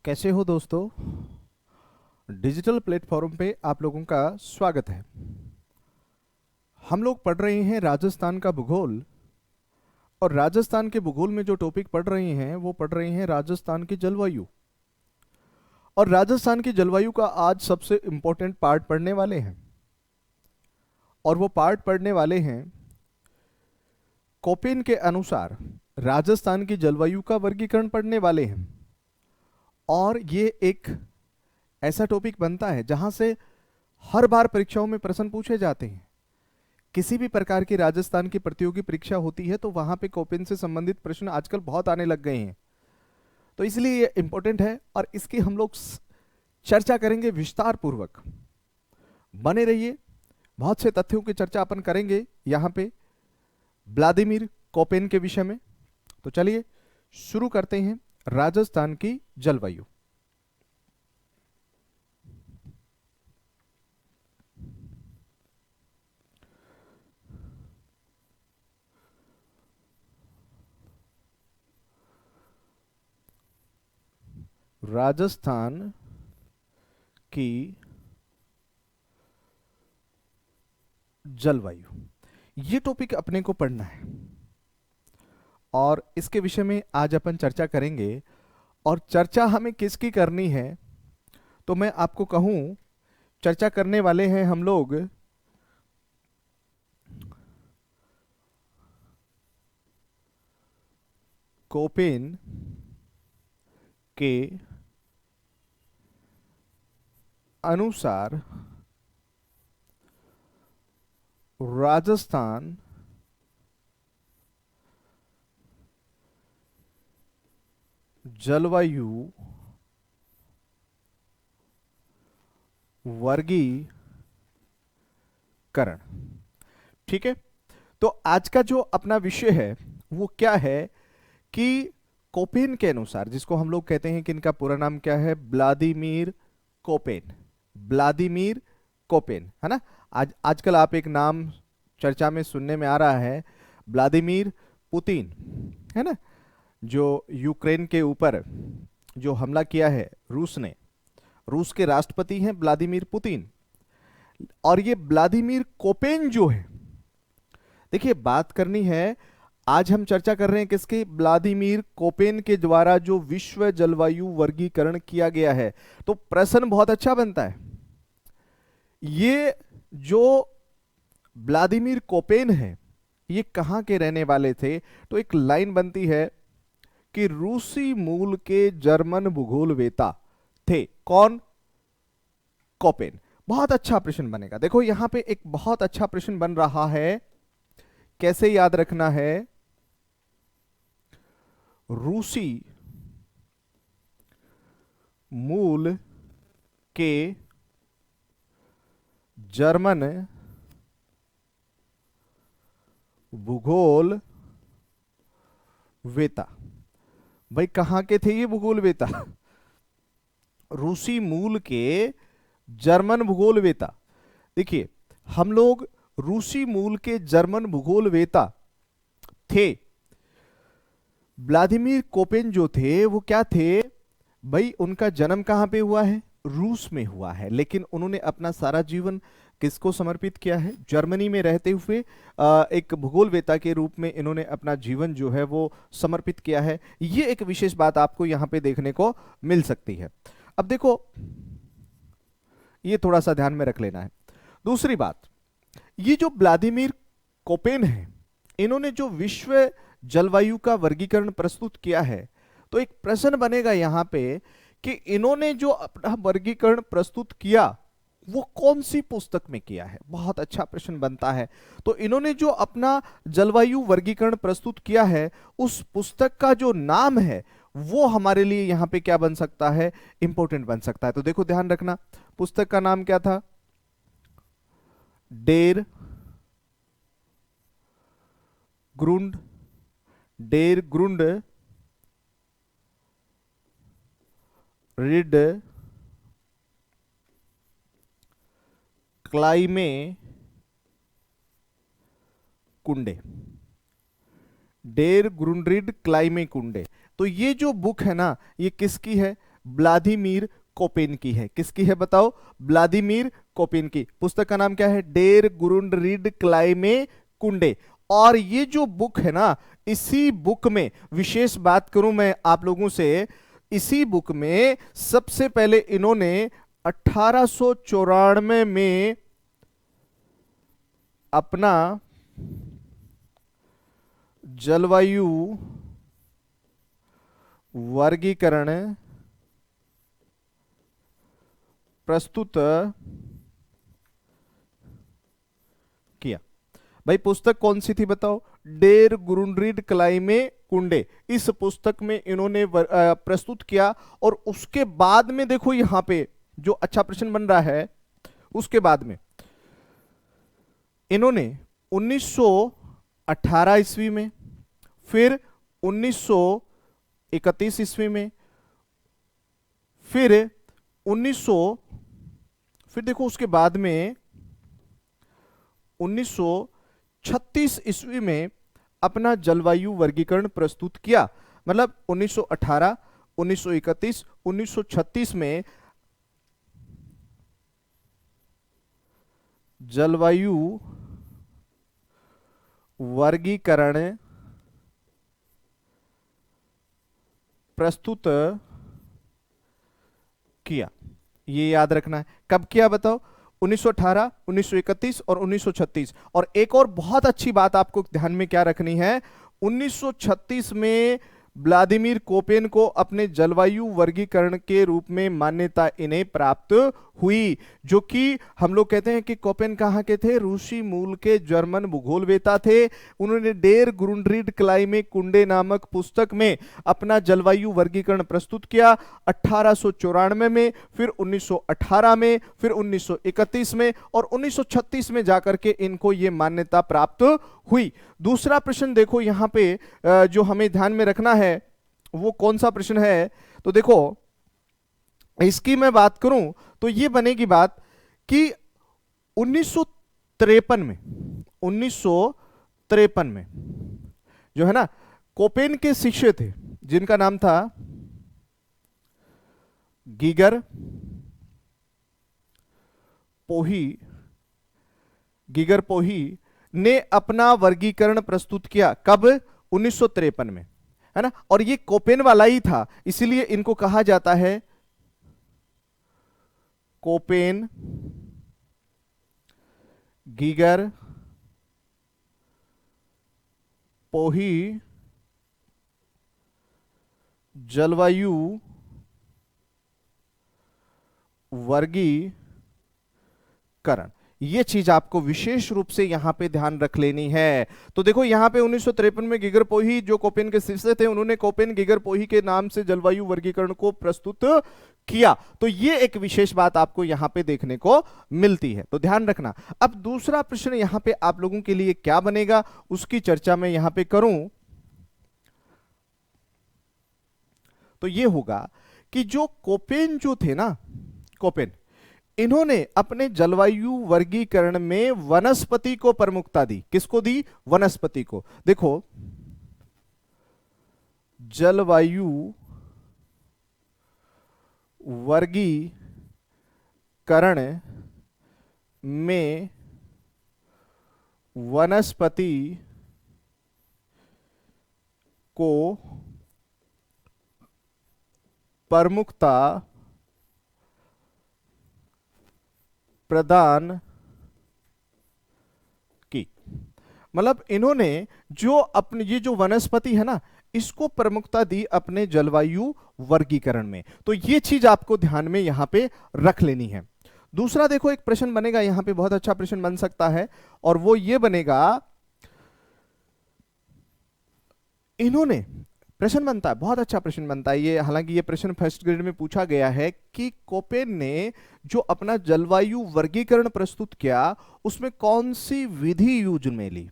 कैसे हो दोस्तों। डिजिटल प्लेटफॉर्म पे आप लोगों का स्वागत है। हम लोग पढ़ रहे हैं राजस्थान का भूगोल। और राजस्थान के भूगोल में जो टॉपिक पढ़ रहे हैं वो पढ़ रहे हैं राजस्थान की जलवायु। और राजस्थान की जलवायु का आज सबसे इम्पोर्टेंट पार्ट पढ़ने वाले हैं। और वो पार्ट पढ़ने वाले हैं कोपेन के अनुसार राजस्थान की जलवायु का वर्गीकरण पढ़ने वाले हैं। और ये एक ऐसा टॉपिक बनता है जहां से हर बार परीक्षाओं में प्रश्न पूछे जाते हैं। किसी भी प्रकार की राजस्थान की प्रतियोगी परीक्षा होती है तो वहां पे कोपेन से संबंधित प्रश्न आजकल बहुत आने लग गए हैं। तो इसलिए ये इंपॉर्टेंट है और इसकी हम लोग चर्चा करेंगे विस्तार पूर्वक। बने रहिए, बहुत से तथ्यों की चर्चा अपन करेंगे यहाँ पे व्लादिमीर कोपेन के विषय में। तो चलिए शुरू करते हैं राजस्थान की जलवायु। राजस्थान की जलवायु, ये टॉपिक अपने को पढ़ना है और इसके विषय में आज अपन चर्चा करेंगे। और चर्चा हमें किसकी करनी है तो मैं आपको कहूं, चर्चा करने वाले हैं हम लोग कोपेन के अनुसार राजस्थान जलवायु वर्गीकरण। ठीक है, तो आज का जो अपना विषय है वो क्या है कि कोपेन के अनुसार, जिसको हम लोग कहते हैं कि इनका पूरा नाम क्या है, व्लादिमीर कोपेन। व्लादिमीर कोपेन है ना। आज आजकल आप एक नाम चर्चा में सुनने में आ रहा है, व्लादिमीर पुतिन, है ना। जो यूक्रेन के ऊपर जो हमला किया है रूस ने, रूस के राष्ट्रपति हैं व्लादिमीर पुतिन। और ये व्लादिमीर कोपेन जो है, देखिए बात करनी है, आज हम चर्चा कर रहे हैं किसकी, व्लादिमीर कोपेन के द्वारा जो विश्व जलवायु वर्गीकरण किया गया है। तो प्रश्न बहुत अच्छा बनता है। ये जो व्लादिमीर कोपेन है ये कहां के रहने वाले थे, तो एक लाइन बनती है कि रूसी मूल के जर्मन भूगोलवेता थे। कौन? कोपेन। बहुत अच्छा प्रश्न बनेगा। देखो यहां पे एक बहुत अच्छा प्रश्न बन रहा है, कैसे याद रखना है, रूसी मूल के जर्मन भूगोल वेता। भाई कहां के थे ये भूगोल वेता? रूसी मूल के जर्मन भूगोल वेता। देखिए हम लोग रूसी मूल के जर्मन भूगोल वेता थे। व्लादिमीर कोपेन जो थे वो क्या थे भाई, उनका जन्म कहां पे हुआ है, रूस में हुआ है। लेकिन उन्होंने अपना सारा जीवन किसको समर्पित किया है, जर्मनी में रहते हुए एक भूगोलवेता के रूप में इन्होंने अपना जीवन जो है वो समर्पित किया है। ये एक विशेष बात आपको यहां पे देखने को मिल सकती है। अब देखो ये थोड़ा सा ध्यान में रख लेना है। दूसरी बात, ये जो व्लादिमीर कोपेन है, इन्होंने जो विश्व जलवायु का वर्गीकरण प्रस्तुत किया है, तो एक प्रश्न बनेगा यहां पे कि इन्होंने जो अपना वर्गीकरण प्रस्तुत किया वो कौन सी पुस्तक में किया है। बहुत अच्छा प्रश्न बनता है। तो इन्होंने जो अपना जलवायु वर्गीकरण प्रस्तुत किया है उस पुस्तक का जो नाम है वो हमारे लिए यहां पे क्या बन सकता है, इंपॉर्टेंट बन सकता है। तो देखो ध्यान रखना, पुस्तक का नाम क्या था, डेर ग्रुंड, डेर ग्रुंड रिड क्लाइमे कुंडे, डेर ग्रुंडरिड क्लाइमे कुंडे। तो ये जो बुक है ना ये किसकी है, व्लादिमीर कोपेन की है। किसकी है बताओ? व्लादिमीर कोपेन की। पुस्तक का नाम क्या है? डेर गुरुंडरीड क्लाइमे कुंडे। और ये जो बुक है ना, इसी बुक में विशेष बात करूं मैं आप लोगों से, इसी बुक में सबसे पहले इन्होंने 1894 में अपना जलवायु वर्गीकरण प्रस्तुत किया। भाई पुस्तक कौन सी थी बताओ? डेर गुरुंडरीड क्लाइमे कुंडे। इस पुस्तक में इन्होंने प्रस्तुत किया। और उसके बाद में देखो यहां पे जो अच्छा प्रश्न बन रहा है, उसके बाद में इन्होंने 1918 ईस्वी में, फिर 1931 ईस्वी में, फिर 1900, फिर देखो उसके बाद में 1936 ईस्वी में अपना जलवायु वर्गीकरण प्रस्तुत किया। मतलब 1918, 1931, 1936 में जलवायु वर्गीकरण प्रस्तुत किया। ये याद रखना है। कब किया बताओ? 1918, 1931 और 1936। और एक और बहुत अच्छी बात आपको ध्यान में क्या रखनी है, 1936 में व्लादिमीर कोपेन को अपने जलवायु वर्गीकरण के रूप में मान्यता इन्हें प्राप्त हुई। जो कि हम लोग कहते हैं कि कोपेन कहाँ के थे? रूसी मूल के जर्मन भूगोलवेता थे। उन्होंने डेर गुरुंडरीड क्लाइमे कुंडे नामक पुस्तक में अपना जलवायु वर्गीकरण प्रस्तुत किया 1894 में, फिर 1918 में, फिर 1931 में, और 1936 में जाकर के इनको ये मान्यता प्राप्त हुई। दूसरा प्रश्न देखो यहां पे जो हमें ध्यान में रखना है वो कौन सा प्रश्न है? तो देखो इसकी मैं बात करूं तो ये बनेगी बात कि 1953 में, 1953 में जो है ना, कोपेन के शिष्य थे जिनका नाम था गीगर पोही, गीगर पोही ने अपना वर्गीकरण प्रस्तुत किया। कब? 1953 में, है ना। और ये कोपेन वाला ही था, इसीलिए इनको कहा जाता है कोपेन गीगर पोही जलवायु वर्गीकरण। ये चीज आपको विशेष रूप से यहां पे ध्यान रख लेनी है। तो देखो यहां पे 1953 में गीगर पोही जो कोपेन के शिष्य थे, उन्होंने कोपेन गीगर पोही के नाम से जलवायु वर्गीकरण को प्रस्तुत किया। तो ये एक विशेष बात आपको यहां पे देखने को मिलती है, तो ध्यान रखना। अब दूसरा प्रश्न यहां पे आप लोगों के लिए क्या बनेगा, उसकी चर्चा मैं यहां पे करूं तो ये होगा कि जो कोपेन जो थे ना, कोपेन, इन्होंने अपने जलवायु वर्गीकरण में वनस्पति को प्रमुखता दी। किसको दी? वनस्पति को। देखो जलवायु वर्गीकरण में वनस्पति को प्रमुखता प्रदान की। मतलब इन्होंने जो अपने ये जो वनस्पति है ना, इसको प्रमुखता दी अपने जलवायु वर्गीकरण में। तो ये चीज आपको ध्यान में यहां पे रख लेनी है। दूसरा देखो एक प्रश्न बनेगा यहां पे, बहुत अच्छा प्रश्न बन सकता है, और वो ये बनेगा, इन्होंने, प्रश्न बनता है, बहुत अच्छा प्रश्न बनता है ये, हालांकि ये प्रश्न फर्स्ट ग्रेड में पूछा गया है कि कोपेन ने जो अपना जलवायु वर्गीकरण प्रस्तुत किया उसमें कौन सी विधि यूज में ली।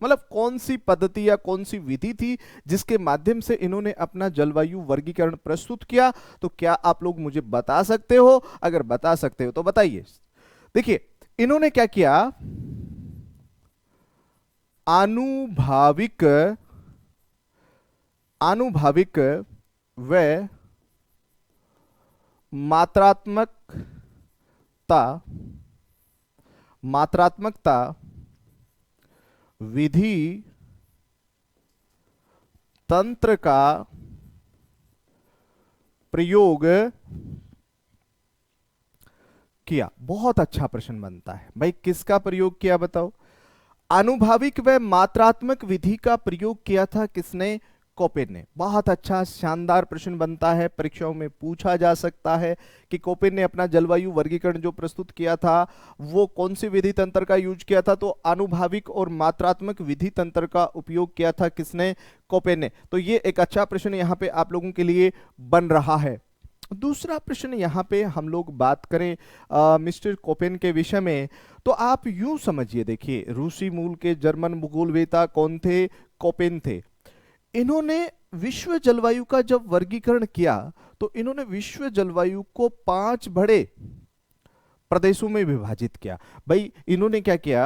मतलब कौन सी पद्धति या कौन सी विधि थी जिसके माध्यम से इन्होंने अपना जलवायु वर्गीकरण प्रस्तुत किया। तो क्या आप लोग मुझे बता सकते हो? अगर बता सकते हो तो बताइए। देखिए इन्होंने क्या किया, आनुभाविक व मात्रात्मकता मात्रात्मकता विधि तंत्र का प्रयोग किया। बहुत अच्छा प्रश्न बनता है भाई, किसका प्रयोग किया बताओ? आनुभाविक व मात्रात्मक विधि का प्रयोग किया था किसने? कोपेन ने। बहुत अच्छा शानदार प्रश्न बनता है, परीक्षाओं में पूछा जा सकता है कि कोपेन ने अपना जलवायु वर्गीकरण जो प्रस्तुत किया था वो कौन सी विधि तंत्र का यूज किया था? तो आनुभाविक और मात्रात्मक विधि तंत्र का उपयोग किया था किसने? कोपेन ने। तो ये एक अच्छा प्रश्न यहां पे आप लोगों के लिए बन रहा है। दूसरा प्रश्न यहां पे हम लोग बात करें मिस्टर कोपेन के विषय में, तो आप यूं समझिए, देखिए रूसी मूल के जर्मन भूगोलवेता कौन थे? कोपेन थे। इन्होंने विश्व जलवायु का जब वर्गीकरण किया तो इन्होंने विश्व जलवायु को 5 बड़े प्रदेशों में विभाजित किया। भाई इन्होंने क्या किया?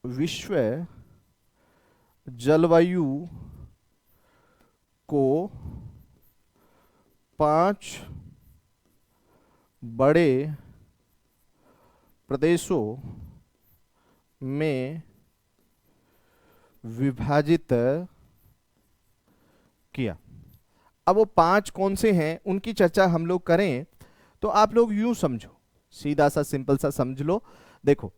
विश्व जलवायु को 5 बड़े प्रदेशों में विभाजित किया। अब वो 5 कौन से हैं उनकी चर्चा हम लोग करें तो आप लोग यूं समझो, सीधा सा सिंपल सा समझ लो। देखो,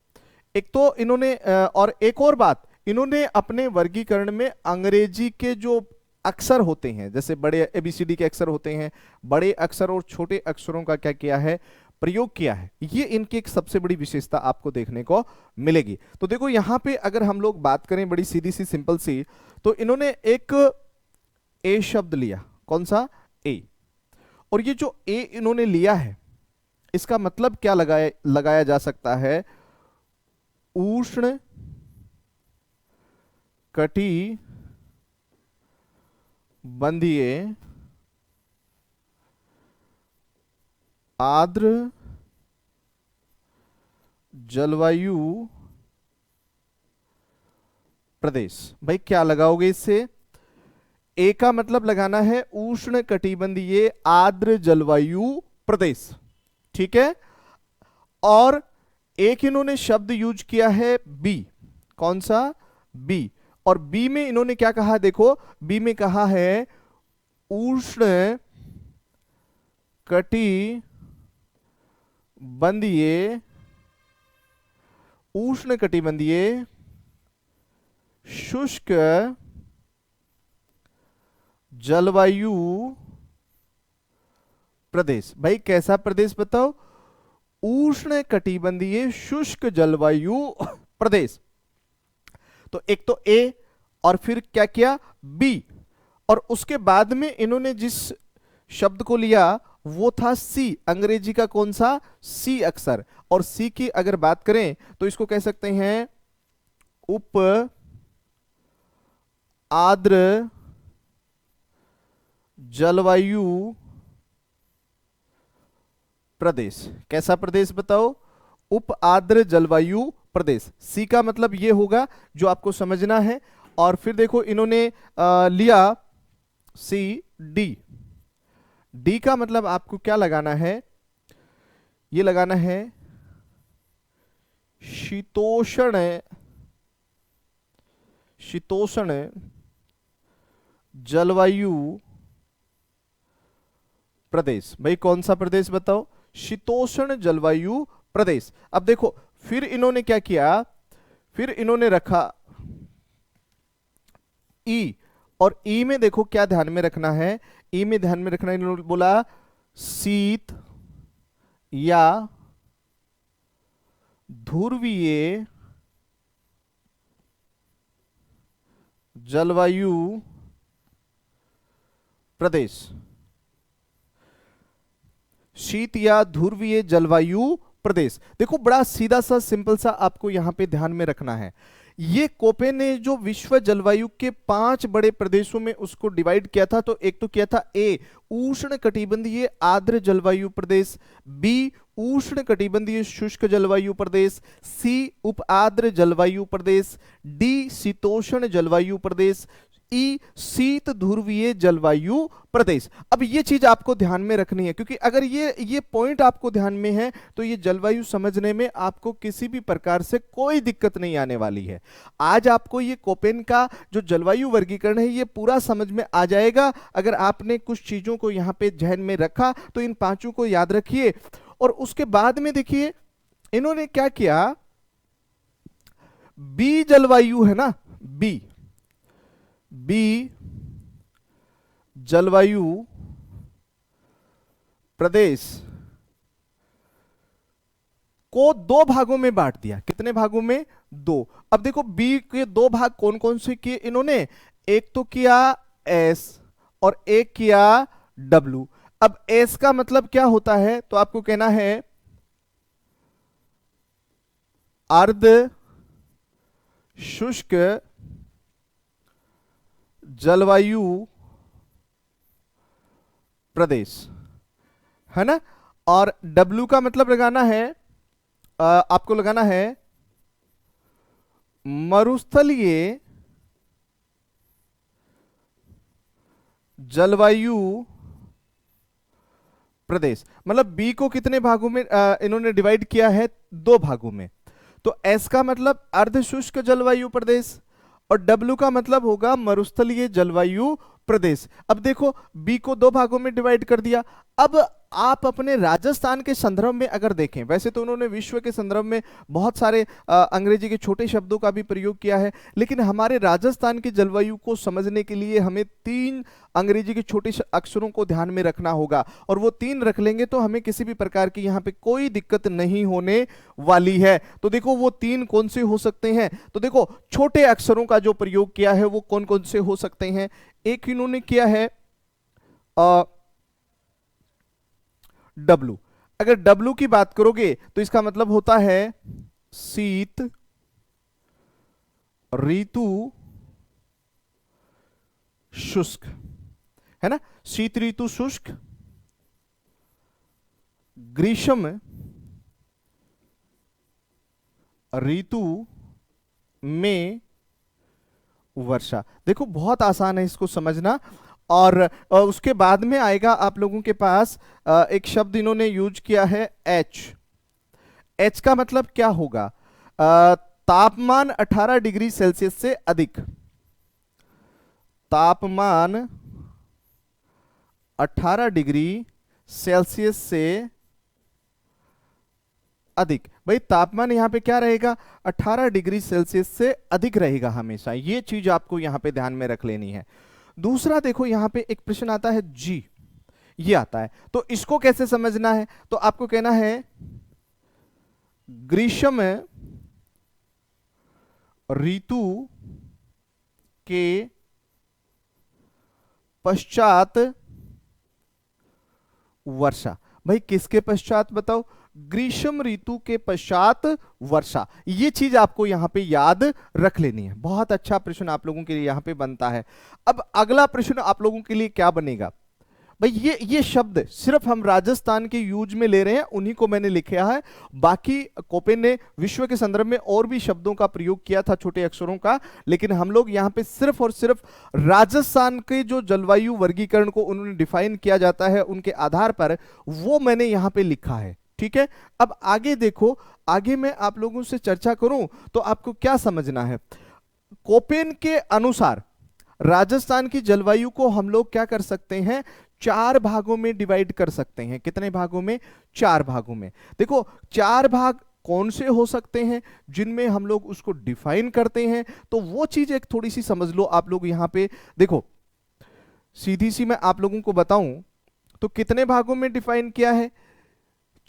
एक तो इन्होंने और एक और बात, इन्होंने अपने वर्गीकरण में अंग्रेजी के जो अक्षर होते हैं, जैसे बड़े एबीसीडी के अक्षर होते हैं, बड़े अक्षर और छोटे अक्षरों का क्या किया है? प्रयोग किया है। ये इनकी एक सबसे बड़ी विशेषता आपको देखने को मिलेगी। तो देखो यहां पे अगर हम लोग बात करें बड़ी सीधी सी सिंपल सी, तो इन्होंने एक ए शब्द लिया। कौन सा? ए। और ये जो ए इन्होंने लिया है इसका मतलब क्या लगाया जा सकता है? उष्ण कटिबंधीय आर्द्र जलवायु प्रदेश। भाई क्या लगाओगे इससे? ए का मतलब लगाना है उष्ण कटिबंधीय आर्द्र जलवायु प्रदेश, ठीक है। और एक इन्होंने शब्द यूज किया है बी। कौन सा? बी। और बी में इन्होंने क्या कहा? देखो बी में कहा है उष्ण कटिबंधीय शुष्क जलवायु प्रदेश। भाई कैसा प्रदेश बताओ? उष्ण कटिबंधीय शुष्क जलवायु प्रदेश। तो एक तो ए और फिर क्या किया? बी। और उसके बाद में इन्होंने जिस शब्द को लिया वो था सी। अंग्रेजी का कौन सा? सी अक्षर। और सी की अगर बात करें तो इसको कह सकते हैं उप आर्द्र जलवायु प्रदेश। कैसा प्रदेश बताओ? उप आर्द्र जलवायु प्रदेश। सी का मतलब ये होगा जो आपको समझना है। और फिर देखो इन्होंने लिया सी डी। डी का मतलब आपको क्या लगाना है? ये लगाना है शीतोष्ण जलवायु प्रदेश। भाई कौन सा प्रदेश बताओ? शीतोष्ण जलवायु प्रदेश। अब देखो फिर इन्होंने क्या किया? फिर इन्होंने रखा ई। और ई में देखो क्या ध्यान में रखना है? ई में ध्यान में रखना, इन्होंने बोला शीत या ध्रुवीय जलवायु प्रदेश। शीत या ध्रुवीय जलवायु प्रदेश। देखो बड़ा सीधा सा सिंपल सा आपको यहां पे ध्यान में रखना है। ये कोपेन ने जो विश्व जलवायु के 5 बड़े प्रदेशों में उसको डिवाइड किया था, तो एक तो किया था ए उष्ण कटिबंधीय आर्द्र जलवायु प्रदेश, बी उष्ण कटिबंधीय शुष्क जलवायु प्रदेश, सी उप आर्द्र जलवायु प्रदेश, डी शीतोष्ण जलवायु प्रदेश, ई शीत ध्रुवीय जलवायु प्रदेश। अब ये चीज आपको ध्यान में रखनी है, क्योंकि अगर ये पॉइंट आपको ध्यान में है तो ये जलवायु समझने में आपको किसी भी प्रकार से कोई दिक्कत नहीं आने वाली है। आज आपको ये कोपेन का जो जलवायु वर्गीकरण है ये पूरा समझ में आ जाएगा अगर आपने कुछ चीजों को यहां पे ध्यान में रखा। तो इन पांचों को याद रखिए। और उसके बाद में देखिए इन्होंने क्या किया, बी जलवायु है ना, बी जलवायु प्रदेश को दो भागों में बांट दिया। कितने भागों में? दो। अब देखो बी के दो भाग कौन कौन से किए इन्होंने, एक तो किया एस और एक किया डब्लू। अब एस का मतलब क्या होता है, तो आपको कहना है अर्ध शुष्क जलवायु प्रदेश, है ना। और डब्लू का मतलब लगाना है, आपको लगाना है मरुस्थलीय जलवायु प्रदेश। मतलब बी को कितने भागों में इन्होंने डिवाइड किया है, दो भागों में। तो एस का मतलब अर्धशुष्क जलवायु प्रदेश और डब्ल्यू का मतलब होगा मरुस्थलीय जलवायु प्रदेश। अब देखो बी को दो भागों में डिवाइड कर दिया। अब आप अपने राजस्थान के संदर्भ में अगर देखें, वैसे तो उन्होंने विश्व के संदर्भ में बहुत सारे अंग्रेजी के छोटे शब्दों का भी प्रयोग किया है, लेकिन हमारे राजस्थान की जलवायु को समझने के लिए हमें तीन अंग्रेजी के छोटे अक्षरों को ध्यान में रखना होगा। और वो तीन रख लेंगे तो हमें किसी भी प्रकार की यहाँ पे कोई दिक्कत नहीं होने वाली है। तो देखो वो तीन कौन से हो सकते हैं, तो देखो छोटे अक्षरों का जो प्रयोग किया है वो कौन कौन से हो सकते हैं। एक इन्होंने किया है डब्लू। अगर डब्लू की बात करोगे तो इसका मतलब होता है शीत ऋतु शुष्क, है ना। शीत ऋतु शुष्क, ग्रीष्म ऋतु में वर्षा। देखो बहुत आसान है इसको समझना। और उसके बाद में आएगा आप लोगों के पास एक शब्द इन्होंने यूज किया है एच। एच का मतलब क्या होगा, तापमान 18 डिग्री सेल्सियस से अधिक। तापमान 18 डिग्री सेल्सियस से अधिक। भाई तापमान यहां पे क्या रहेगा, 18 डिग्री सेल्सियस से अधिक रहेगा हमेशा। ये चीज आपको यहां पे ध्यान में रख लेनी है। दूसरा देखो यहां पे एक प्रश्न आता है जी, ये आता है, तो इसको कैसे समझना है, तो आपको कहना है ग्रीष्म ऋतु के पश्चात वर्षा। भाई किसके पश्चात बताओ, ग्रीष्म ऋतु के पश्चात वर्षा। ये चीज आपको यहां पे याद रख लेनी है। बहुत अच्छा प्रश्न आप लोगों के लिए यहां पे बनता है। अब अगला प्रश्न आप लोगों के लिए क्या बनेगा, भाई ये शब्द सिर्फ हम राजस्थान के यूज में ले रहे हैं, उन्हीं को मैंने लिखा है। बाकी कोपेन ने विश्व के संदर्भ में और भी शब्दों का प्रयोग किया था छोटे अक्षरों का, लेकिन हम लोग यहां पे सिर्फ और सिर्फ राजस्थान के जो जलवायु वर्गीकरण को उन्होंने डिफाइन किया जाता है उनके आधार पर, वो मैंने यहां पे लिखा है। ठीक है। अब आगे देखो, आगे मैं आप लोगों से चर्चा करूं तो आपको क्या समझना है। कोपेन के अनुसार राजस्थान की जलवायु को हम लोग क्या कर सकते हैं, चार भागों में डिवाइड कर सकते हैं। कितने भागों में, चार भागों में। देखो चार भाग कौन से हो सकते हैं जिनमें हम लोग उसको डिफाइन करते हैं, तो वो चीज एक थोड़ी सी समझ लो आप लोग। यहां पे देखो सीधी सी मैं आप लोगों को बताऊं तो कितने भागों में डिफाइन किया है,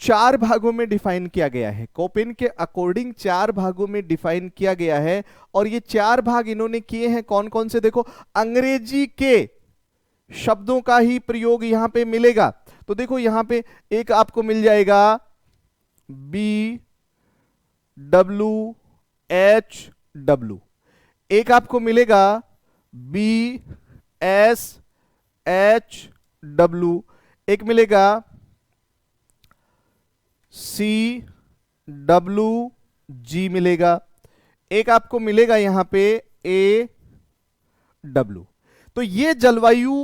चार भागों में डिफाइन किया गया है। कोपेन के अकॉर्डिंग चार भागों में डिफाइन किया गया है। और ये चार भाग इन्होंने किए हैं कौन कौन से, देखो अंग्रेजी के शब्दों का ही प्रयोग यहां पे मिलेगा। तो देखो यहां पे एक आपको मिल जाएगा बी डब्ल्यू एच डब्ल्यू, एक आपको मिलेगा बी एस एच डब्ल्यू, एक मिलेगा सी डब्ल्यू जी मिलेगा, एक आपको मिलेगा यहां पे ए डब्ल्यू। तो ये जलवायु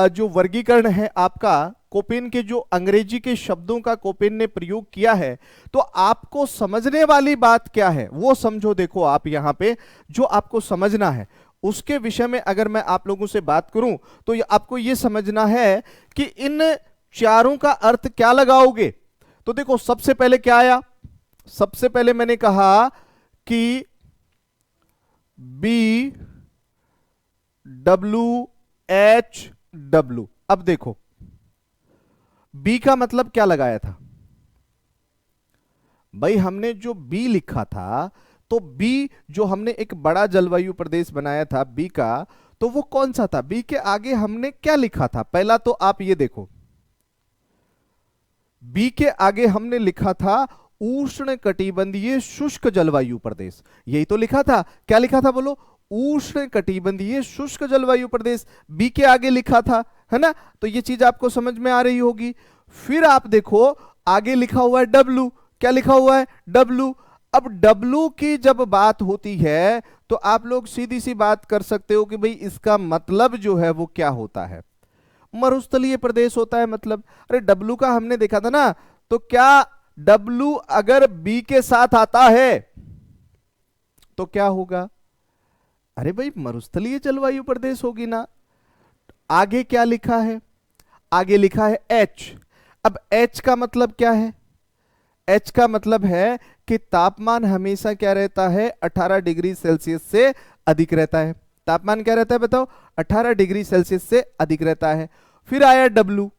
जो वर्गीकरण है आपका, कोपेन के जो अंग्रेजी के शब्दों का कोपेन ने प्रयोग किया है, तो आपको समझने वाली बात क्या है वो समझो। देखो आप यहां पे जो आपको समझना है उसके विषय में अगर मैं आप लोगों से बात करूं तो आपको ये समझना है कि इन चारों का अर्थ क्या लगाओगे। तो देखो सबसे पहले क्या आया, सबसे पहले मैंने कहा कि बी डब्ल्यू एच डब्ल्यू। अब देखो बी का मतलब क्या लगाया था भाई, हमने जो बी लिखा था, तो बी जो हमने एक बड़ा जलवायु प्रदेश बनाया था बी का, तो वो कौन सा था, बी के आगे हमने क्या लिखा था। पहला तो आप ये देखो, बी के आगे हमने लिखा था उष्ण कटिबंधीय शुष्क जलवायु प्रदेश, यही तो लिखा था। क्या लिखा था बोलो, उष्ण कटिबंधीय शुष्क जलवायु प्रदेश, बी के आगे लिखा था, है ना। तो ये चीज आपको समझ में आ रही होगी। फिर आप देखो आगे लिखा हुआ है डब्लू, क्या लिखा हुआ है डब्लू। अब डब्लू की जब बात होती है तो आप लोग सीधी सी बात कर सकते हो कि भाई इसका मतलब जो है वो क्या होता है, मरुस्थलीय प्रदेश होता है मतलब। अरे डब्लू का हमने देखा था ना, तो क्या डब्लू अगर बी के साथ आता है तो क्या होगा, अरे भाई मरुस्थलीय जलवायु प्रदेश होगी ना। आगे क्या लिखा है, आगे लिखा है एच। अब एच का मतलब क्या है, एच का मतलब है कि तापमान हमेशा क्या रहता है, 18 डिग्री सेल्सियस से अधिक रहता है। तापमान क्या रहता है बताओ, 18 डिग्री सेल्सियस से अधिक रहता है। फिर आया डब्लू।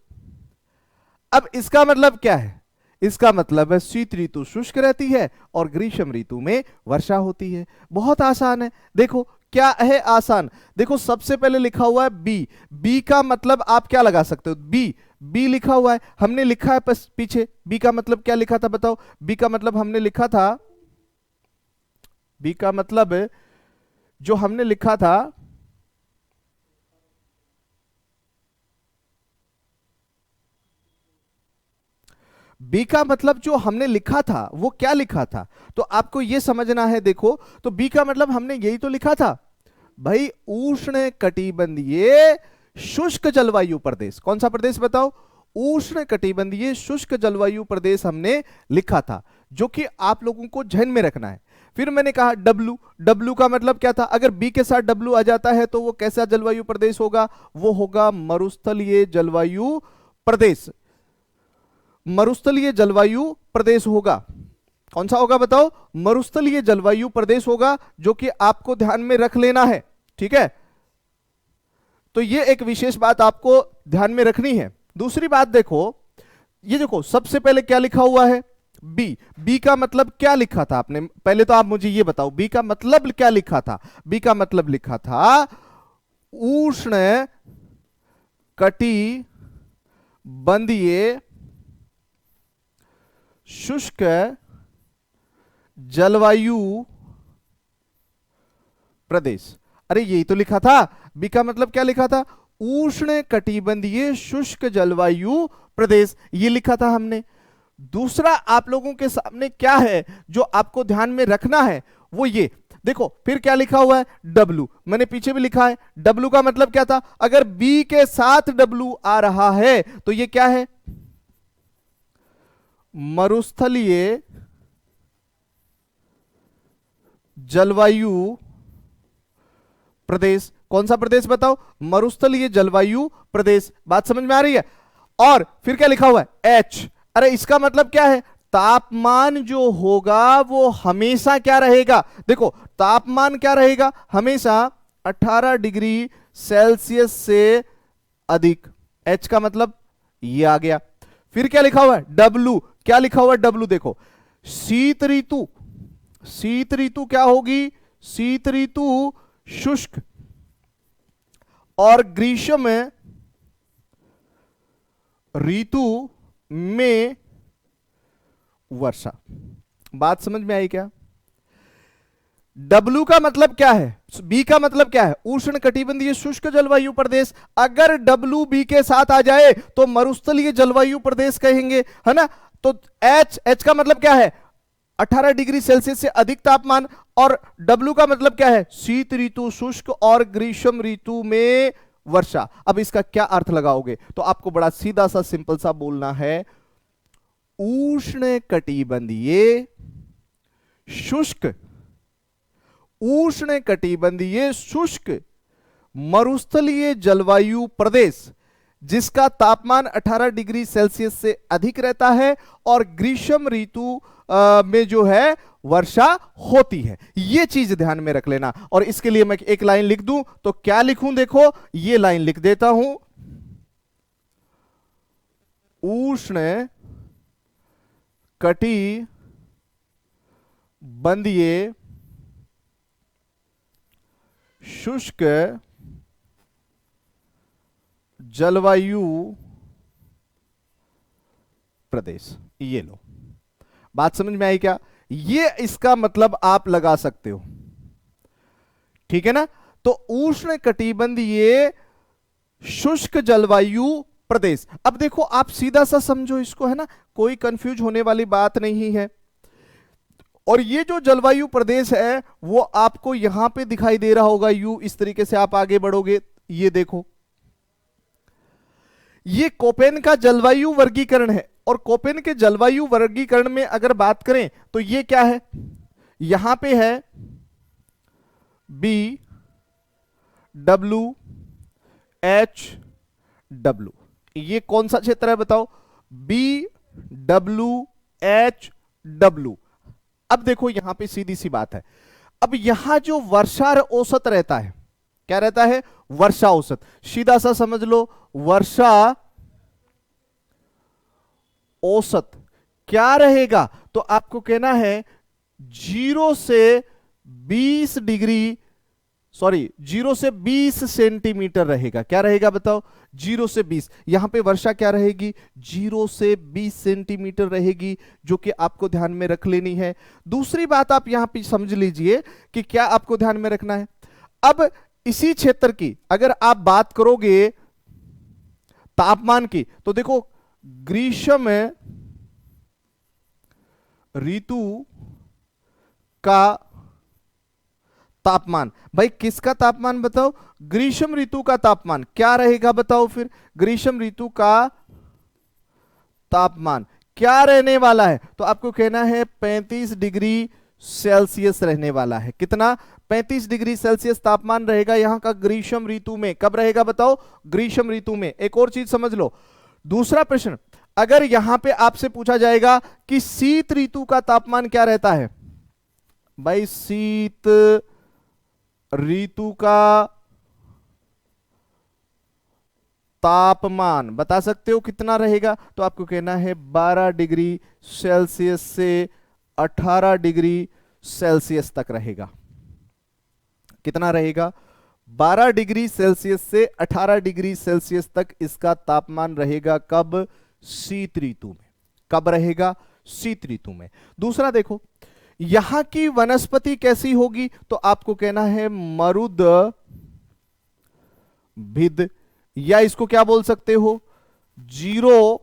अब इसका मतलब क्या है, इसका मतलब है शीत ऋतु शुष्क रहती है और ग्रीष्म ऋतु में वर्षा होती है। बहुत आसान है। देखो क्या है आसान, देखो सबसे पहले लिखा हुआ है बी, बी का मतलब आप क्या लगा सकते हो, बी, बी लिखा हुआ है, हमने लिखा है पीछे, बी का मतलब क्या लिखा था बताओ, बी का मतलब हमने लिखा था, बी का मतलब जो हमने लिखा था, बी का मतलब जो हमने लिखा था वो क्या लिखा था, तो आपको यह समझना है। देखो तो बी का मतलब हमने यही तो लिखा था भाई, उष्ण कटिबंधीय शुष्क जलवायु प्रदेश। कौन सा प्रदेश बताओ, उष्ण कटिबंधीय शुष्क जलवायु प्रदेश हमने लिखा था, जो कि आप लोगों को ध्यान में रखना है। फिर मैंने कहा डब्लू, डब्लू का मतलब क्या था, अगर बी के साथ डब्लू आ जाता है तो वो कैसा जलवायु प्रदेश होगा, वो होगा मरुस्थलीय जलवायु प्रदेश, मरुस्थलीय जलवायु प्रदेश होगा। कौन सा होगा बताओ, मरुस्थलीय जलवायु प्रदेश होगा, जो कि आपको ध्यान में रख लेना है, ठीक है। तो ये एक विशेष बात आपको ध्यान में रखनी है। दूसरी बात देखो, ये देखो सबसे पहले क्या लिखा हुआ है बी, बी का मतलब क्या लिखा था आपने, पहले तो आप मुझे ये बताओ बी का मतलब क्या लिखा था। बी का मतलब लिखा था उष्ण कटिबंधीय शुष्क जलवायु प्रदेश। अरे यही तो लिखा था, बी का मतलब क्या लिखा था, उष्ण कटिबंधीय शुष्क जलवायु प्रदेश, ये लिखा था हमने। दूसरा आप लोगों के सामने क्या है जो आपको ध्यान में रखना है, वो ये देखो, फिर क्या लिखा हुआ है डब्लू, मैंने पीछे भी लिखा है। डब्लू का मतलब क्या था, अगर बी के साथ डब्लू आ रहा है तो ये क्या है, मरुस्थलीय जलवायु प्रदेश। कौन सा प्रदेश बताओ, मरुस्थलीय जलवायु प्रदेश। बात समझ में आ रही है। और फिर क्या लिखा हुआ है एच, अरे इसका मतलब क्या है, तापमान जो होगा वो हमेशा क्या रहेगा, देखो तापमान क्या रहेगा हमेशा 18 डिग्री सेल्सियस से अधिक। एच का मतलब ये आ गया। फिर क्या लिखा हुआ है डब्लू, क्या लिखा हुआ है डब्लू, देखो शीत ऋतु, शीत ऋतु क्या होगी, शीत ऋतु शुष्क और ग्रीष्म ऋतु में वर्षा। बात समझ में आई क्या। डब्लू का मतलब क्या है, बी का मतलब क्या है, उष्ण कटिबंधीय शुष्क जलवायु प्रदेश। अगर डब्लू बी के साथ आ जाए तो मरुस्थलीय जलवायु प्रदेश कहेंगे, है ना। तो एच, एच का मतलब क्या है, 18 डिग्री सेल्सियस से अधिक तापमान। और डब्लू का मतलब क्या है, शीत ऋतु शुष्क और ग्रीष्म ऋतु में वर्षा। अब इसका क्या अर्थ लगाओगे? तो आपको बड़ा सीधा सा सिंपल सा बोलना है, उष्ण कटिबंधीय शुष्क, उष्ण कटिबंधीय शुष्क मरुस्थलीय जलवायु प्रदेश जिसका तापमान 18 डिग्री सेल्सियस से अधिक रहता है और ग्रीष्म ऋतु में जो है वर्षा होती है। यह चीज ध्यान में रख लेना। और इसके लिए मैं एक लाइन लिख दूं तो क्या लिखूं? देखो ये लाइन लिख देता हूं, उष्ण कटिबंधीय शुष्क जलवायु प्रदेश। ये लो, बात समझ में आई क्या? ये इसका मतलब आप लगा सकते हो, ठीक है ना? तो उष्ण कटिबंधीय शुष्क जलवायु प्रदेश। अब देखो आप सीधा सा समझो इसको, है ना, कोई कंफ्यूज होने वाली बात नहीं है। और ये जो जलवायु प्रदेश है वो आपको यहां पे दिखाई दे रहा होगा, यू इस तरीके से आप आगे बढ़ोगे, ये देखो, ये कोपेन का जलवायु वर्गीकरण है। और कोपेन के जलवायु वर्गीकरण में अगर बात करें तो ये क्या है? यहां पे है बी डब्ल्यू एच डब्ल्यू। ये कौन सा क्षेत्र है बताओ? B W H W. अब देखो यहां पे सीधी सी बात है, अब यहां जो वर्षा औसत रहता है, क्या रहता है? वर्षा औसत। सीधा सा समझ लो, वर्षा औसत क्या रहेगा? तो आपको कहना है 0 से 20 डिग्री, सॉरी 0 से 20 सेंटीमीटर रहेगा। क्या रहेगा बताओ? 0 से 20। यहां पे वर्षा क्या रहेगी? 0 से 20 सेंटीमीटर रहेगी, जो कि आपको ध्यान में रख लेनी है। दूसरी बात आप यहां पे समझ लीजिए कि क्या आपको ध्यान में रखना है। अब इसी क्षेत्र की अगर आप बात करोगे तापमान की, तो देखो ग्रीष्म ऋतु का तापमान, भाई किसका तापमान बताओ? ग्रीष्म ऋतु का तापमान क्या रहेगा बताओ? फिर ग्रीष्म ऋतु का तापमान क्या रहने वाला है? तो आपको कहना है 35 डिग्री सेल्सियस रहने वाला है। कितना? 35 डिग्री सेल्सियस तापमान रहेगा यहां का ग्रीष्म ऋतु में। कब रहेगा बताओ? ग्रीष्म ऋतु में। एक और चीज समझ लो, दूसरा प्रश्न, अगर यहां पे आपसे पूछा जाएगा कि शीत ऋतु का तापमान क्या रहता है, भाई शीत ऋतु का तापमान बता सकते हो कितना रहेगा? तो आपको कहना है 12 डिग्री सेल्सियस से 18 डिग्री सेल्सियस तक रहेगा। कितना रहेगा? 12 डिग्री सेल्सियस से 18 डिग्री सेल्सियस तक इसका तापमान रहेगा। कब? शीत ऋतु में। कब रहेगा? शीत ऋतु में। दूसरा देखो, यहां की वनस्पति कैसी होगी? तो आपको कहना है मरुद भिद, या इसको क्या बोल सकते हो? Zero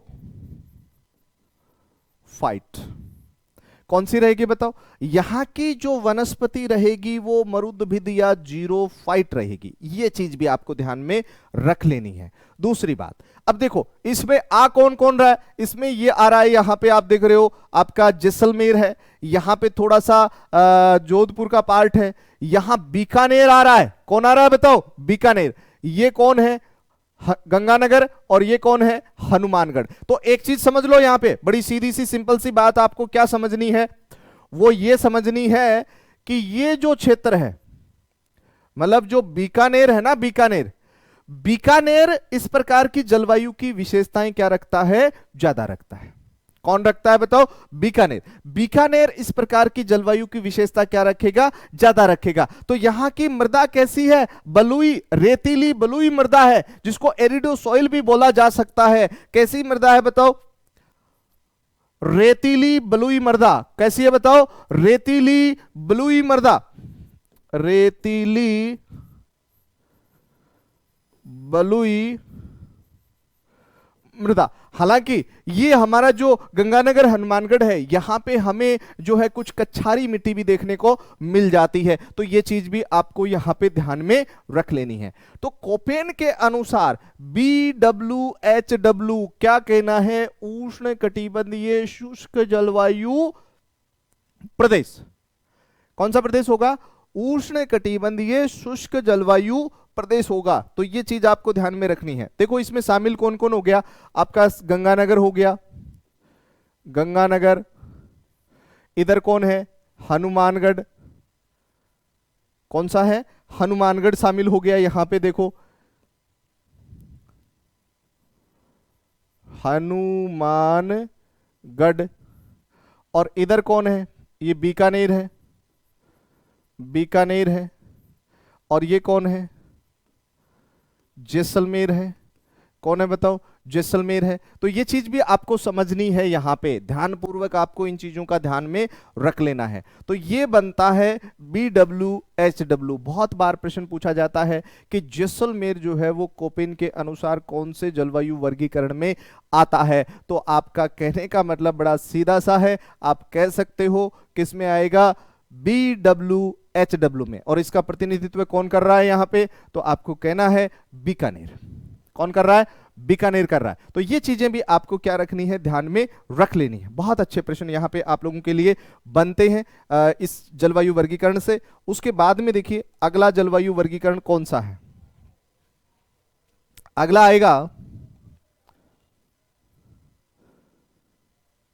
fight. कौन सी रहेगी बताओ? यहां की जो वनस्पति रहेगी वो मरुदभिद या जीरो फाइट रहेगी। ये चीज भी आपको ध्यान में रख लेनी है। दूसरी बात, अब देखो इसमें आ कौन कौन रहा है? इसमें ये आ रहा है, यहां पे आप देख रहे हो आपका जैसलमेर है, यहां पे थोड़ा सा जोधपुर का पार्ट है, यहां बीकानेर आ रहा है। कौन आ रहा है बताओ? बीकानेर। ये कौन है? गंगानगर। और ये कौन है? हनुमानगढ़। तो एक चीज समझ लो, यहां पे बड़ी सीधी सी सिंपल सी बात आपको क्या समझनी है? वो ये समझनी है कि ये जो क्षेत्र है, मतलब जो बीकानेर है ना, बीकानेर, बीकानेर इस प्रकार की जलवायु की विशेषताएं क्या रखता है? ज्यादा रखता है। कौन रखता है बताओ? बीकानेर। बीकानेर इस प्रकार की जलवायु की विशेषता क्या रखेगा? ज्यादा रखेगा। तो यहां की मृदा कैसी है? बलुई, रेतीली बलुई मृदा है, जिसको एरिडो सॉइल भी बोला जा सकता है। कैसी मृदा है बताओ? रेतीली बलुई मृदा। कैसी है बताओ? रेतीली बलुई मृदा। रेतीली बलुई मृदा। हालांकि ये हमारा जो गंगानगर हनुमानगढ़ है, यहां पे हमें जो है कुछ कच्छारी मिट्टी भी देखने को मिल जाती है, तो ये चीज भी आपको यहां पे ध्यान में रख लेनी है। तो कोपेन के अनुसार BWHW क्या कहना है? उष्ण कटिबंधीय शुष्क जलवायु प्रदेश। कौन सा प्रदेश होगा? उष्ण कटिबंधीय शुष्क जलवायु प्रदेश होगा। तो ये चीज आपको ध्यान में रखनी है। देखो इसमें शामिल कौन कौन हो गया आपका? गंगानगर हो गया, गंगानगर। इधर कौन है? हनुमानगढ़। कौन सा है? हनुमानगढ़ शामिल हो गया यहां पे, देखो हनुमानगढ़। और इधर कौन है? ये बीकानेर है, बीकानेर है। और ये कौन है? जैसलमेर है। कौन है बताओ? जैसलमेर है। तो ये चीज भी आपको समझनी है, यहां पे ध्यानपूर्वक आपको इन चीजों का ध्यान में रख लेना है। तो ये बनता है BWHW। बहुत बार प्रश्न पूछा जाता है कि जैसलमेर जो है वो कोपेन के अनुसार कौन से जलवायु वर्गीकरण में आता है? तो आपका कहने का मतलब बड़ा सीधा सा है, आप कह सकते हो किस में आएगा? BWHW में। और इसका प्रतिनिधित्व कौन कर रहा है यहां पे? तो आपको कहना है बीकानेर। कौन कर रहा है? बीकानेर कर रहा है। तो ये चीजें भी आपको क्या रखनी है? ध्यान में रख लेनी है। बहुत अच्छे प्रश्न यहां पे आप लोगों के लिए बनते हैं इस जलवायु वर्गीकरण से। उसके बाद में देखिए अगला जलवायु वर्गीकरण कौन सा है? अगला आएगा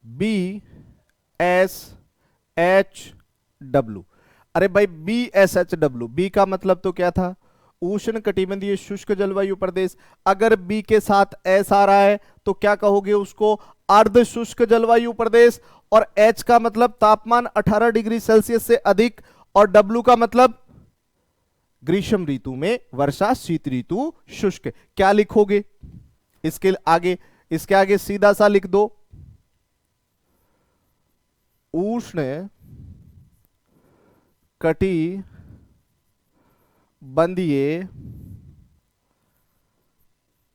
BSHW। अरे भाई BSHW, बी का मतलब तो क्या था? उष्ण कटिबंधीय शुष्क जलवायु प्रदेश। अगर बी के साथ एस आ रहा है तो क्या कहोगे उसको? अर्ध शुष्क जलवायु प्रदेश। और एच का मतलब तापमान 18 डिग्री सेल्सियस से अधिक। और डब्ल्यू का मतलब ग्रीष्म ऋतु में वर्षा, शीत ऋतु शुष्क। क्या लिखोगे इसके आगे? इसके आगे सीधा सा लिख दो, उष्ण कटिबंधीय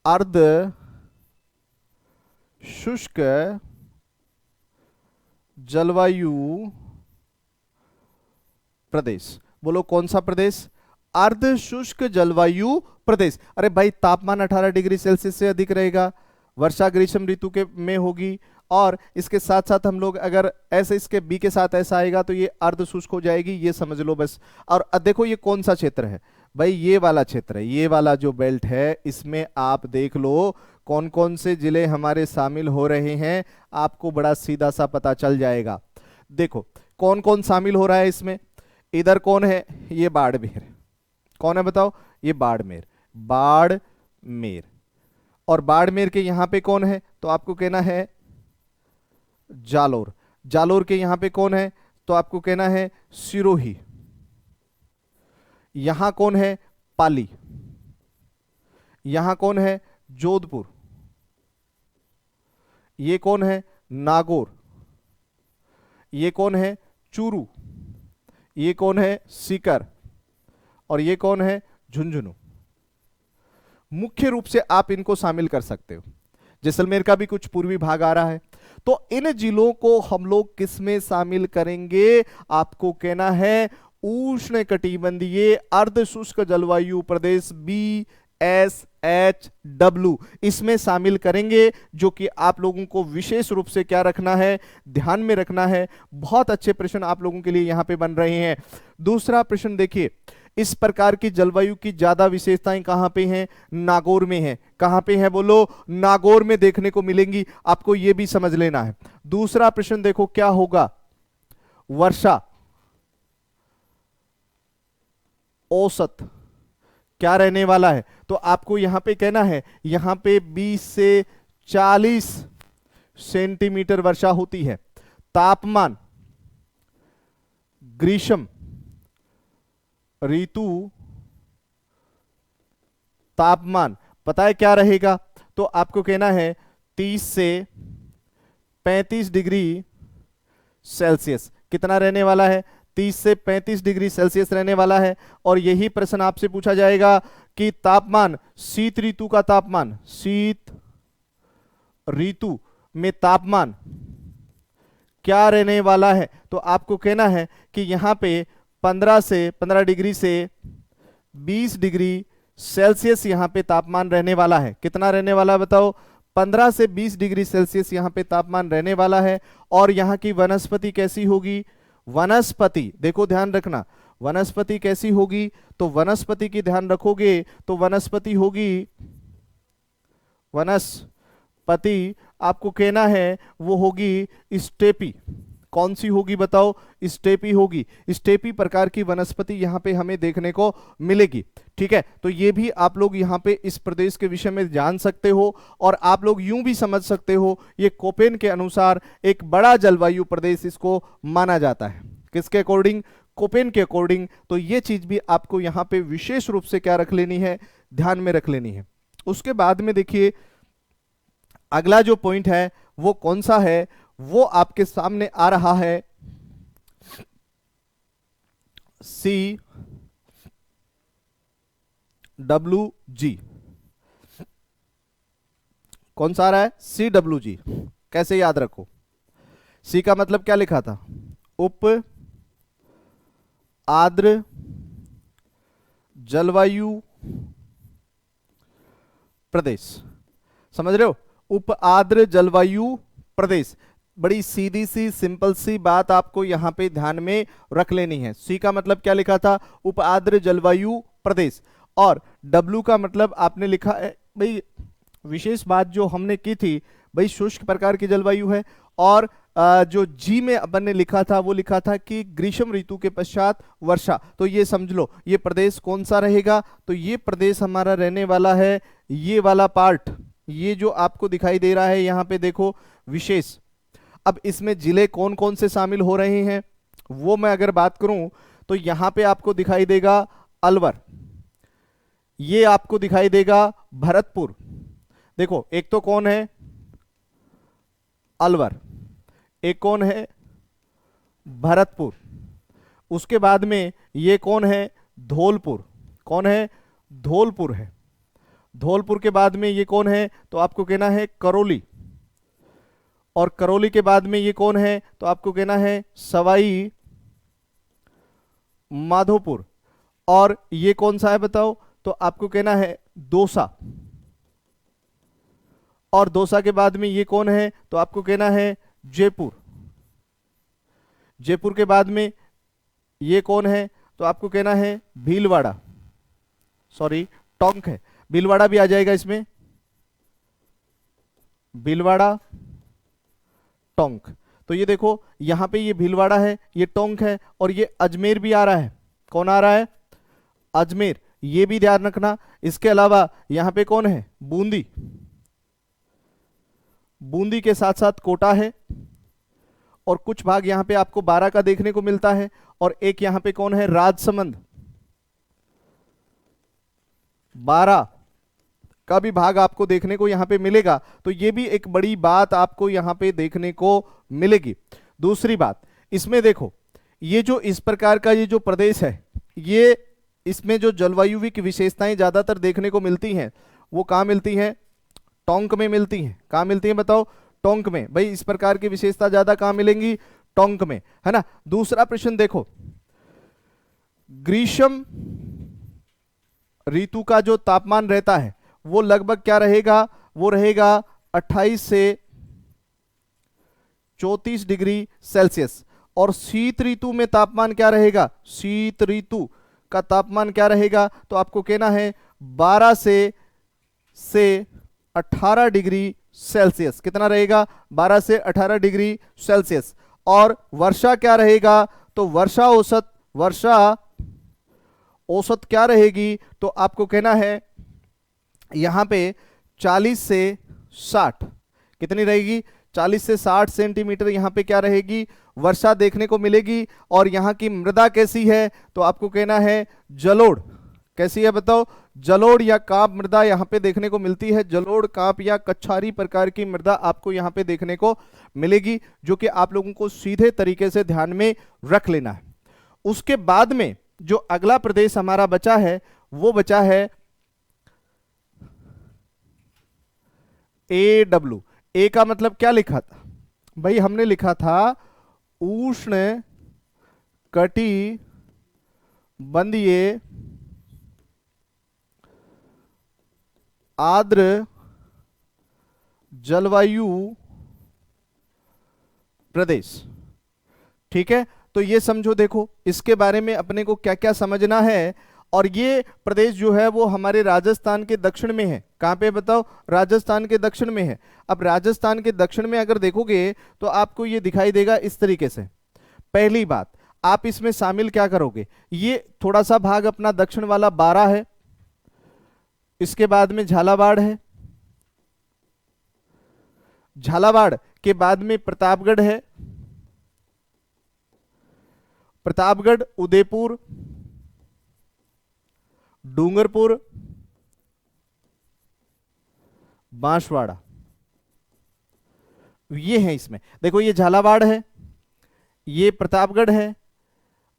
अर्ध शुष्क जलवायु प्रदेश। बोलो कौन सा प्रदेश? अर्ध शुष्क जलवायु प्रदेश। अरे भाई तापमान 18 डिग्री सेल्सियस से अधिक रहेगा, वर्षा ग्रीष्म ऋतु के में होगी। और इसके साथ साथ हम लोग अगर ऐसे इसके बी के साथ ऐसा आएगा तो ये अर्ध शुष्क हो जाएगी, ये समझ लो बस। और देखो ये कौन सा क्षेत्र है भाई? ये वाला क्षेत्र है, ये वाला जो बेल्ट है, इसमें आप देख लो कौन कौन से जिले हमारे शामिल हो रहे हैं, आपको बड़ा सीधा सा पता चल जाएगा। देखो कौन कौन शामिल हो रहा है इसमें। इधर कौन है? ये बाड़मेर। कौन है बताओ? ये बाड़मेर, बाड़मेर। और बाड़मेर के यहां पे कौन है? तो आपको कहना है जालोर। जालोर के यहां पे कौन है? तो आपको कहना है सिरोही। यहां कौन है? पाली। यहां कौन है? जोधपुर। ये कौन है? नागौर। ये कौन है? चूरू। ये कौन है? सीकर। और ये कौन है? झुंझुनू। मुख्य रूप से आप इनको शामिल कर सकते हो। जैसलमेर का भी कुछ पूर्वी भाग आ रहा है। तो इन जिलों को हम लोग किस में शामिल करेंगे? आपको कहना है उष्ण कटिबंधीय अर्ध शुष्क जलवायु प्रदेश BSHW, इसमें शामिल करेंगे। जो कि आप लोगों को विशेष रूप से क्या रखना है? ध्यान में रखना है। बहुत अच्छे प्रश्न आप लोगों के लिए यहां पे बन रहे हैं। दूसरा प्रश्न देखिए, इस प्रकार की जलवायु की ज्यादा विशेषताएं कहां पे हैं? नागौर में है। कहां पे है? बोलो नागौर में देखने को मिलेंगी। आपको यह भी समझ लेना है। दूसरा प्रश्न देखो क्या होगा? वर्षा औसत क्या रहने वाला है? तो आपको यहां पे कहना है यहां पे 20 से 40 सेंटीमीटर वर्षा होती है। तापमान ग्रीष्म ऋतु तापमान पता है क्या रहेगा? तो आपको कहना है 30 से 35 डिग्री सेल्सियस। कितना रहने वाला है? 30 से 35 डिग्री सेल्सियस रहने वाला है। और यही प्रश्न आपसे पूछा जाएगा कि तापमान, शीत ऋतु का तापमान, शीत ऋतु में तापमान क्या रहने वाला है? तो आपको कहना है कि यहां पे 15 डिग्री से 20 डिग्री सेल्सियस यहां पे तापमान रहने वाला है। कितना रहने वाला है बताओ? 15 से 20 डिग्री सेल्सियस यहां पे तापमान रहने वाला है। और यहां की वनस्पति कैसी होगी? वनस्पति देखो ध्यान रखना, वनस्पति कैसी होगी? तो वनस्पति की ध्यान रखोगे तो वनस्पति होगी, वनस्पति आपको कहना है वो होगी स्टेपी। कौन सी होगी बताओ? स्टेपी होगी। स्टेपी प्रकार की वनस्पति यहां पे हमें देखने को मिलेगी। ठीक है, तो ये भी आप लोग यहां पे इस प्रदेश के विषय में जान सकते हो। और आप लोग यूं भी समझ सकते हो, ये कोपेन के अनुसार एक बड़ा जलवायु प्रदेश इसको माना जाता है। किसके अकॉर्डिंग? कोपेन के अकॉर्डिंग। तो ये चीज भी आपको यहां पे विशेष रूप से क्या रख लेनी है? ध्यान में रख लेनी है। उसके बाद में देखिए अगला जो पॉइंट है वो कौन सा है? वो आपके सामने आ रहा है CWG। कौन सा आ रहा है? CWG। कैसे याद रखो? सी का मतलब क्या लिखा था? उप आर्द्र जलवायु प्रदेश। समझ रहे हो? उप आर्द्र जलवायु प्रदेश। बड़ी सीधी सी सिंपल सी बात आपको यहां पे ध्यान में रख लेनी है। सी का मतलब क्या लिखा था? उप आर्द्र जलवायु प्रदेश। और डब्ल्यू का मतलब आपने लिखा है भाई, विशेष बात जो हमने की थी भाई, शुष्क प्रकार की जलवायु है। और जो जी में अपन ने लिखा था वो लिखा था कि ग्रीष्म ऋतु के पश्चात वर्षा। तो ये समझ लो ये प्रदेश कौन सा रहेगा? तो ये प्रदेश हमारा रहने वाला है ये वाला पार्ट, ये जो आपको दिखाई दे रहा है यहां पे देखो विशेष। अब इसमें जिले कौन कौन से शामिल हो रहे हैं वो मैं अगर बात करूं तो यहां पे आपको दिखाई देगा अलवर, ये आपको दिखाई देगा भरतपुर। देखो एक तो कौन है? अलवर। एक कौन है? भरतपुर। उसके बाद में ये कौन है? धौलपुर। कौन है? धौलपुर है। धौलपुर के बाद में ये कौन है? तो आपको कहना है करौली। और करौली के बाद में ये कौन है? तो आपको कहना है सवाई माधोपुर। और ये कौन सा है बताओ? तो आपको कहना है दौसा। और दौसा के बाद में ये कौन है? तो आपको कहना है जयपुर। जयपुर के बाद में ये कौन है? तो आपको कहना है भीलवाड़ा, सॉरी टोंक है, भीलवाड़ा भी आ जाएगा इसमें, भीलवाड़ा टोंक। तो ये देखो यहां पे ये भीलवाड़ा है, ये टोंक है, और ये अजमेर भी आ रहा है। कौन आ रहा है? अजमेर। ये भी ध्यान रखना। इसके अलावा यहां पे कौन है? बूंदी। बूंदी के साथ साथ कोटा है, और कुछ भाग यहां पे आपको बारा का देखने को मिलता है, और एक यहां पे कौन है? राजसमंद। बारा का भी भाग आपको देखने को यहां पे मिलेगा। तो ये भी एक बड़ी बात आपको यहां पे देखने को मिलेगी। दूसरी बात इसमें देखो, ये जो इस प्रकार का ये जो प्रदेश है, ये इसमें जो जलवायु की विशेषताएं ज्यादातर देखने को मिलती हैं वो कहां मिलती हैं? टोंक में मिलती हैं। कहां मिलती हैं बताओ? टोंक में। भाई इस प्रकार की विशेषता ज्यादा कहां मिलेंगी? टोंक में, है ना। दूसरा प्रश्न देखो, ग्रीष्म ऋतु का जो तापमान रहता है वो लगभग क्या रहेगा? वो रहेगा 28 से 34 डिग्री सेल्सियस। और शीत ऋतु में तापमान क्या रहेगा? शीत ऋतु का तापमान क्या रहेगा? तो आपको कहना है 12 से 18 डिग्री सेल्सियस। कितना रहेगा? 12 से 18 डिग्री सेल्सियस। और वर्षा क्या रहेगा? तो वर्षा औसत क्या रहेगी? तो आपको कहना है यहां पे 40 से 60। कितनी रहेगी? 40 से 60 सेंटीमीटर यहां पे क्या रहेगी? वर्षा देखने को मिलेगी। और यहां की मृदा कैसी है? तो आपको कहना है जलोढ़। कैसी है बताओ? जलोढ़ या कांप मृदा यहां पे देखने को मिलती है। जलोढ़, कांप या कच्छारी प्रकार की मृदा आपको यहां पे देखने को मिलेगी, जो कि आप लोगों को सीधे तरीके से ध्यान में रख लेना है। उसके बाद में जो अगला प्रदेश हमारा बचा है वो बचा है AW। ए का मतलब क्या लिखा था भाई? हमने लिखा था उष्ण कटिबंधीय आर्द्र जलवायु प्रदेश। ठीक है, तो ये समझो, देखो इसके बारे में अपने को क्या क्या समझना है। और ये प्रदेश जो है वो हमारे राजस्थान के दक्षिण में है। कहां पे बताओ? राजस्थान के दक्षिण में है। अब राजस्थान के दक्षिण में अगर देखोगे तो आपको ये दिखाई देगा इस तरीके से। पहली बात, आप इसमें शामिल क्या करोगे? ये थोड़ा सा भाग अपना दक्षिण वाला बारा है, इसके बाद में झालावाड़ है, झालावाड़ के बाद में प्रतापगढ़ है, प्रतापगढ़, उदयपुर, डूंगरपुर, बांसवाड़ा, ये है। इसमें देखो ये झालावाड़ है, ये प्रतापगढ़ है,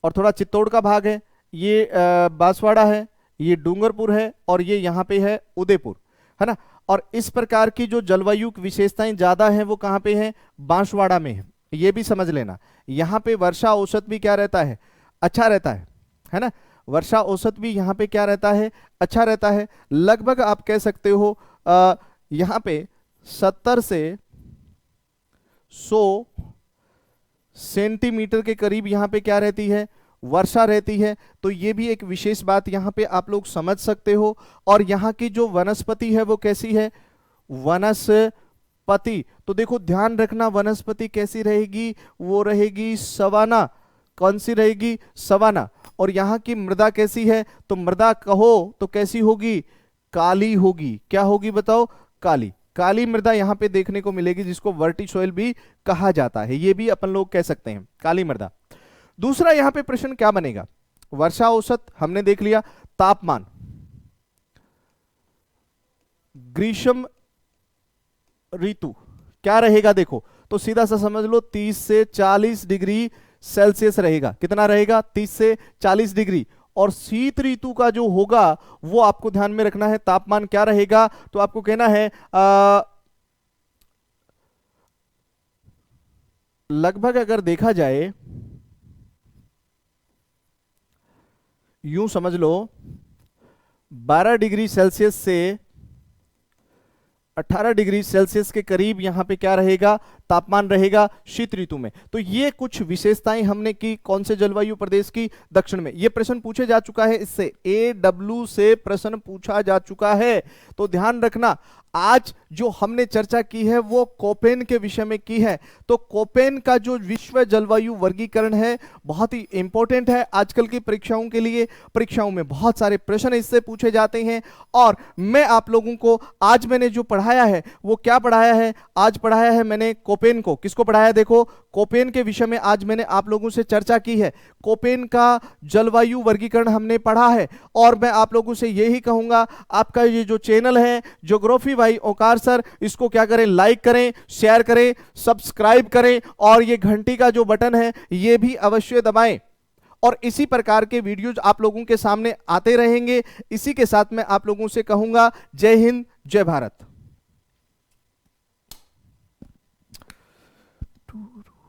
और थोड़ा चित्तौड़ का भाग है, ये बांसवाड़ा है, ये डूंगरपुर है, और ये यहां पे है उदयपुर, है ना। और इस प्रकार की जो जलवायु विशेषताएं ज्यादा हैं वो कहां पे है? बांसवाड़ा में है। ये भी समझ लेना, यहां पे वर्षा औसत भी क्या रहता है? अच्छा रहता है ना। वर्षा औसत भी यहाँ पे क्या रहता है? अच्छा रहता है। लगभग आप कह सकते हो यहाँ पे 70 से 100 सेंटीमीटर के करीब यहाँ पे क्या रहती है? वर्षा रहती है। तो ये भी एक विशेष बात यहाँ पे आप लोग समझ सकते हो। और यहाँ की जो वनस्पति है वो कैसी है? वनस्पति, तो देखो ध्यान रखना, वनस्पति कैसी रहेगी? वो रहेगी सवाना। कौन सी रहेगी? सवाना। और यहाँ की मृदा कैसी है? तो मृदा कहो तो कैसी होगी? काली होगी। क्या होगी बताओ? काली। काली मृदा यहाँ पे देखने को मिलेगी, जिसको वर्टी सॉइल भी कहा जाता है। ये भी अपन लोग कह सकते हैं, काली मृदा। दूसरा यहाँ पे प्रश्न क्या बनेगा? वर्षा औसत हमने देख लिया। तापमान, ग्रीष्म ऋतु क्या रहेगा? देखो तो सीधा सा समझ लो 30 से 40 डिग्री सेल्सियस रहेगा। कितना रहेगा? 30 से 40 डिग्री। और शीत ऋतु का जो होगा वो आपको ध्यान में रखना है। तापमान क्या रहेगा? तो आपको कहना है लगभग अगर देखा जाए, यूं समझ लो 12 डिग्री सेल्सियस से 18 डिग्री सेल्सियस के करीब यहाँ पे क्या रहेगा? तापमान रहेगा शीत ऋतु में। तो ये कुछ विशेषताएं हमने की कौन से जलवायु प्रदेश की? दक्षिण में। ये प्रश्न पूछे जा चुका है, इससे AW से प्रश्न पूछा जा चुका है। तो ध्यान रखना, आज जो हमने चर्चा की है वो कोपेन के विषय में की है। तो कोपेन का जो विश्व जलवायु वर्गीकरण है बहुत ही इंपॉर्टेंट है आजकल की परीक्षाओं के लिए। परीक्षाओं में बहुत सारे प्रश्न इससे पूछे जाते हैं। और मैं आप लोगों को आज मैंने जो पढ़ाया है वो क्या पढ़ाया है? आज पढ़ाया है मैंने कोपेन को। किसको पढ़ाया? देखो कोपेन के विषय में आज मैंने आप लोगों से चर्चा की है। कोपेन का जलवायु वर्गीकरण हमने पढ़ा है। और मैं आप लोगों से यही कहूंगा, आपका ये जो चैनल है ज्योग्राफी भाई ओंकार सर, इसको क्या करें? लाइक करें, शेयर करें, सब्सक्राइब करें, और ये घंटी का जो बटन है ये भी अवश्य दबाएं। और इसी प्रकार के वीडियोज आप लोगों के सामने आते रहेंगे। इसी के साथ मैं आप लोगों से कहूंगा, जय हिंद, जय भारत।